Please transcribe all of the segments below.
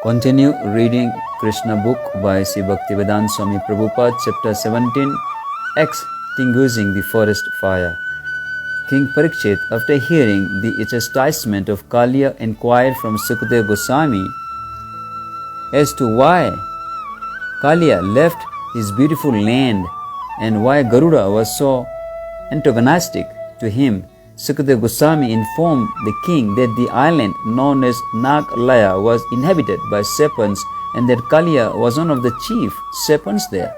Continue reading Krishna book by Sri Bhaktivedanta Swami Prabhupada, chapter 17, Extinguishing the Forest Fire. King Parikshit, after hearing the chastisement of Kaliya, inquired from Sukadeva Goswami as to why Kaliya left his beautiful land and why Garuda was so antagonistic to him. Sukadeva Goswami informed the king that the island known as Naglaya was inhabited by serpents and that Kaliya was one of the chief serpents there.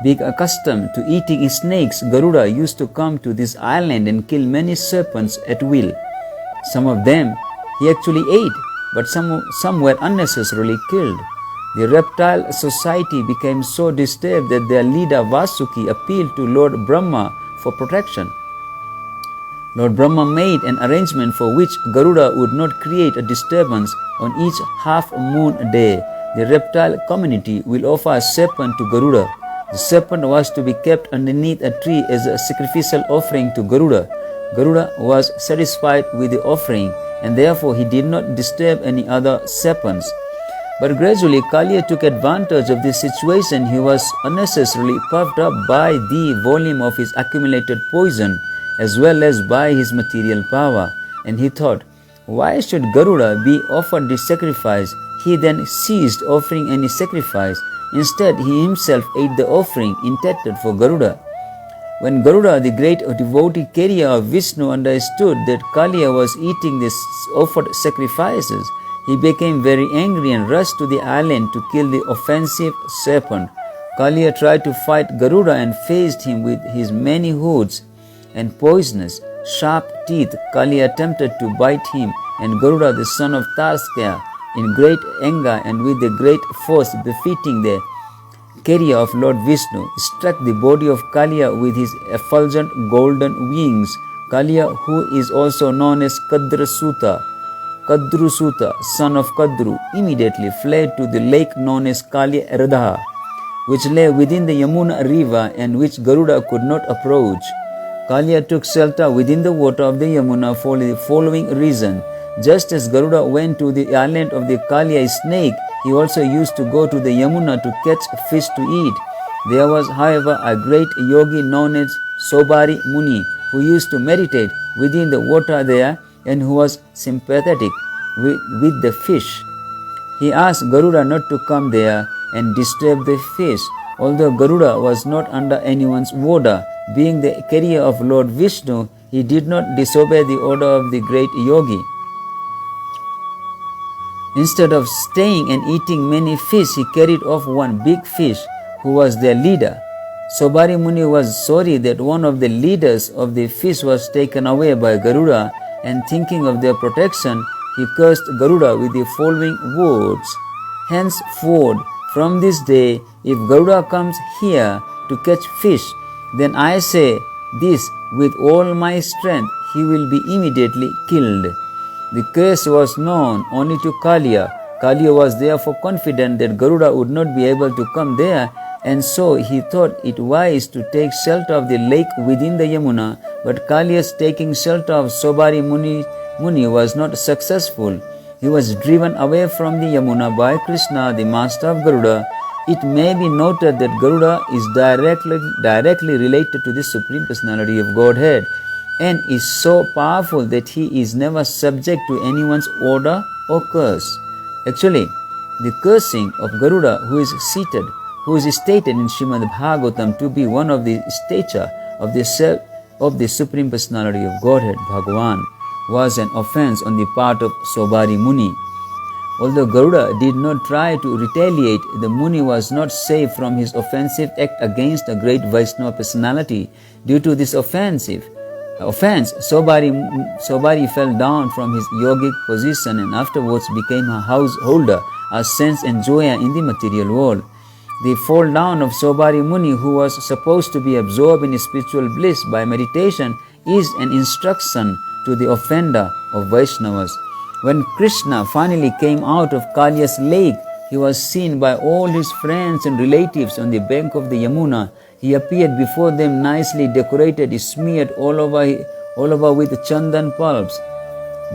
Being accustomed to eating snakes, Garuda used to come to this island and kill many serpents at will. Some of them he actually ate, but some were unnecessarily killed. The reptile society became so disturbed that their leader Vasuki appealed to Lord Brahma for protection. Lord Brahma made an arrangement for which Garuda would not create a disturbance on each half-moon day. The reptile community will offer a serpent to Garuda. The serpent was to be kept underneath a tree as a sacrificial offering to Garuda. Garuda was satisfied with the offering and therefore he did not disturb any other serpents. But gradually Kaliya took advantage of this situation. He was unnecessarily puffed up by the volume of his accumulated poison as well as by his material power. And he thought, why should Garuda be offered this sacrifice? He then ceased offering any sacrifice. Instead, he himself ate the offering intended for Garuda. When Garuda, the great devotee carrier of Vishnu, understood that Kaliya was eating these offered sacrifices, he became very angry and rushed to the island to kill the offensive serpent. Kaliya tried to fight Garuda and faced him with his many hoods and poisonous, sharp teeth. Kaliya attempted to bite him, and Garuda, the son of Tarskya, in great anger and with a great force befitting the carrier of Lord Vishnu, struck the body of Kaliya with his effulgent golden wings. Kaliya, who is also known as Kadrusuta, son of Kadru, immediately fled to the lake known as Kaliya Radha, which lay within the Yamuna river and which Garuda could not approach. Kaliya took shelter within the water of the Yamuna for the following reason. Just as Garuda went to the island of the Kaliya snake, he also used to go to the Yamuna to catch fish to eat. There was, however, a great yogi known as Sobari Muni who used to meditate within the water there and who was sympathetic with the fish. He asked Garuda not to come there and disturb the fish. Although Garuda was not under anyone's order, being the carrier of Lord Vishnu, he did not disobey the order of the great yogi. Instead of staying and eating many fish, he carried off one big fish who was their leader. Sobari Muni was sorry that one of the leaders of the fish was taken away by Garuda, and thinking of their protection, he cursed Garuda with the following words: henceforth, from this day, if Garuda comes here to catch fish, then I say this with all my strength, he will be immediately killed. The curse was known only to Kaliya. Kaliya was therefore confident that Garuda would not be able to come there, and so he thought it wise to take shelter of the lake within the Yamuna. But Kaliya's taking shelter of Sobari Muni was not successful. He was driven away from the Yamuna by Krsna, the master of Garuda. It may be noted that Garuda is directly related to the Supreme Personality of Godhead and is so powerful that he is never subject to anyone's order or curse. Actually, the cursing of Garuda, who is stated in Srimad Bhagavatam to be one of the stature of the Supreme Personality of Godhead, Bhagavan, was an offense on the part of Sobari Muni. Although Garuda did not try to retaliate, the Muni was not safe from his offensive act against a great Vaishnava personality. Due to this offense, Sobari fell down from his yogic position and afterwards became a householder, a sense enjoyer in the material world. The fall down of Sobari Muni, who was supposed to be absorbed in spiritual bliss by meditation, is an instruction to the offender of Vaishnavas. When Krsna finally came out of Kaliya's lake, he was seen by all his friends and relatives on the bank of the Yamuna. He appeared before them nicely decorated, smeared all over with chandan pulps,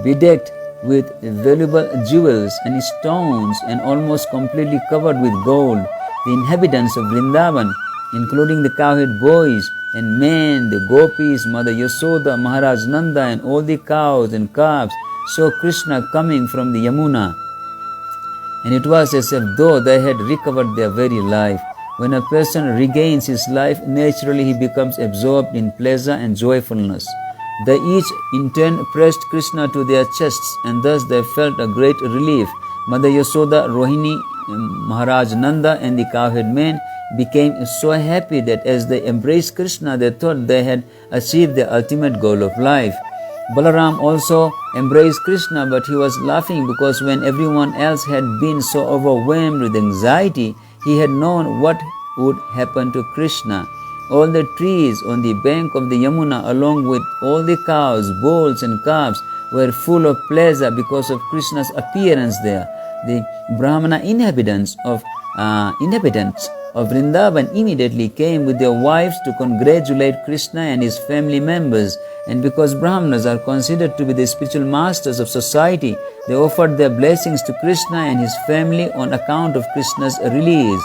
bedecked with valuable jewels and stones and almost completely covered with gold. The inhabitants of Vrindavan, including the cowherd boys and men, the gopis, Mother Yasoda, Maharaj Nanda, and all the cows and calves, saw Krishna coming from the Yamuna. And it was as if though they had recovered their very life. When a person regains his life, naturally he becomes absorbed in pleasure and joyfulness. They each in turn pressed Krishna to their chests, and thus they felt a great relief. Mother Yasoda, Rohini, Maharaj Nanda, and the cowherd men became so happy that as they embraced Krishna, they thought they had achieved the ultimate goal of life. Balaram also embraced Krishna, but he was laughing because when everyone else had been so overwhelmed with anxiety, he had known what would happen to Krishna. All the trees on the bank of the Yamuna, along with all the cows, bulls and calves, were full of pleasure because of Krishna's appearance there. The Brahmana inhabitants of Vrindavan immediately came with their wives to congratulate Krishna and his family members. And because Brahmanas are considered to be the spiritual masters of society, they offered their blessings to Krishna and his family on account of Krishna's release.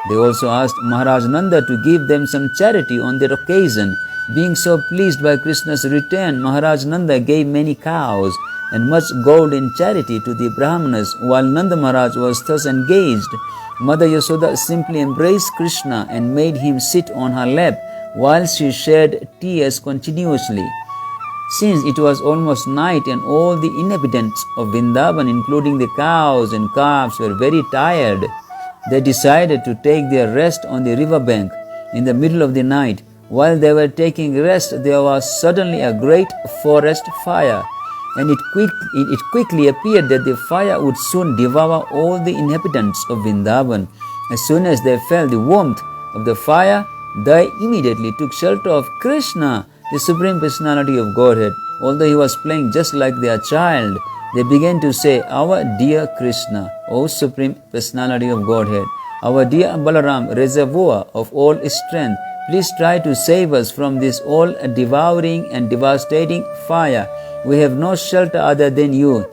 They also asked Maharaj Nanda to give them some charity on that occasion. Being so pleased by Krishna's return, Maharaj Nanda gave many cows and much gold in charity to the Brahmanas. While Nanda Maharaj was thus engaged, Mother Yasoda simply embraced Krishna and made him sit on her lap while she shed tears continuously. Since it was almost night and all the inhabitants of Vrindavan, including the cows and calves, were very tired, they decided to take their rest on the river bank. In the middle of the night, while they were taking rest, there was suddenly a great forest fire, and it quickly appeared that the fire would soon devour all the inhabitants of Vrindavan. As soon as they felt the warmth of the fire, they immediately took shelter of Krishna, the Supreme Personality of Godhead. Although he was playing just like their child, they began to say, "Our dear Krishna, O Supreme Personality of Godhead, our dear Balaram, reservoir of all strength, please try to save us from this all-devouring and devastating fire. We have no shelter other than you.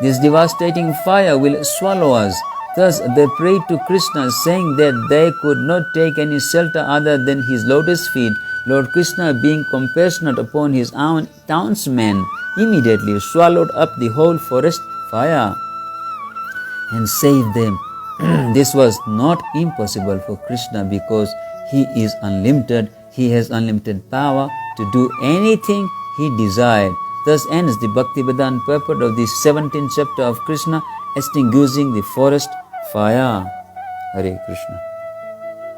This devastating fire will swallow us." Thus they prayed to Krishna, saying that they could not take any shelter other than his lotus feet. Lord Krishna, being compassionate upon his own townsmen, immediately swallowed up the whole forest fire and saved them. This was not impossible for Krishna because he is unlimited. He has unlimited power to do anything he desired. Thus ends the Bhaktivedanta purport of the 17th chapter of Krishna, Extinguishing the Forest Fire. Hare Krishna.